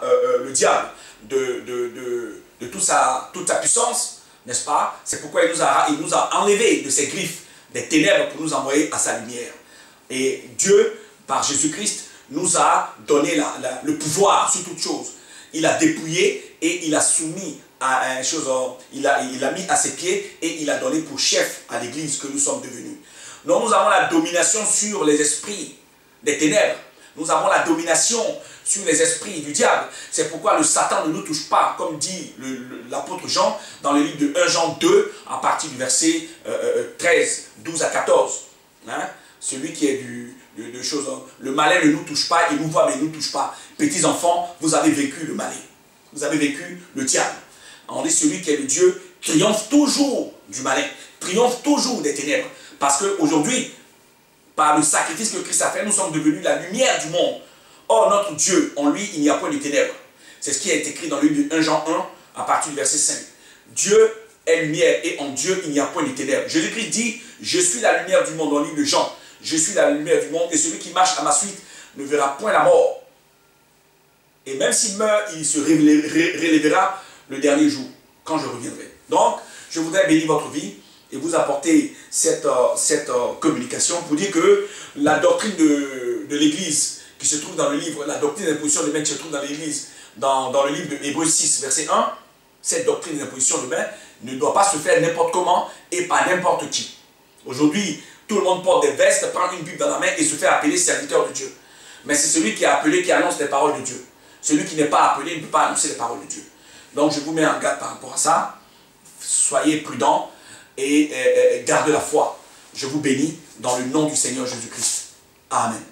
le diable de toute sa puissance, n'est-ce pas? C'est pourquoi il nous a enlevés de ses griffes, des ténèbres, pour nous envoyer à sa lumière. Et Dieu, par Jésus-Christ, nous a donné le pouvoir sur toute chose. Il a dépouillé et il a soumis à une chose, il a mis à ses pieds et il a donné pour chef à l'église que nous sommes devenus. Donc nous avons la domination sur les esprits des ténèbres. Nous avons la domination sur les esprits du diable. C'est pourquoi le Satan ne nous touche pas, comme dit l'apôtre Jean dans le livre de 1 Jean 2, à partir du verset 13, 12 à 14. Hein? Celui qui est de choses, le malin ne nous touche pas, il nous voit mais il ne nous touche pas. Petits enfants, vous avez vécu le malin. Vous avez vécu le diable. On dit celui qui est le Dieu triomphe toujours du malin, triomphe toujours des ténèbres. Parce qu'aujourd'hui, par le sacrifice que Christ a fait, nous sommes devenus la lumière du monde. Or, notre Dieu, en lui, il n'y a point de ténèbres. C'est ce qui est écrit dans le livre de 1 Jean 1, à partir du verset 5. Dieu est lumière et en Dieu, il n'y a point de ténèbres. Jésus-Christ dit, je suis la lumière du monde, dans le livre de Jean. Je suis la lumière du monde et celui qui marche à ma suite ne verra point la mort. Et même s'il meurt, il se relèvera le dernier jour, quand je reviendrai. Donc, je voudrais bénir votre vie et vous apporter cette communication pour dire que la doctrine de l'Église qui se trouve dans le livre, la doctrine de l'imposition de main qui se trouve dans l'Église, dans le livre de Hébreux 6, verset 1, cette doctrine de l'imposition de main ne doit pas se faire n'importe comment et par n'importe qui. Aujourd'hui, tout le monde porte des vestes, prend une Bible dans la main et se fait appeler serviteur de Dieu. Mais c'est celui qui est appelé qui annonce les paroles de Dieu. Celui qui n'est pas appelé ne peut pas annoncer les paroles de Dieu. Donc je vous mets en garde par rapport à ça. Soyez prudents et gardez la foi. Je vous bénis dans le nom du Seigneur Jésus-Christ. Amen.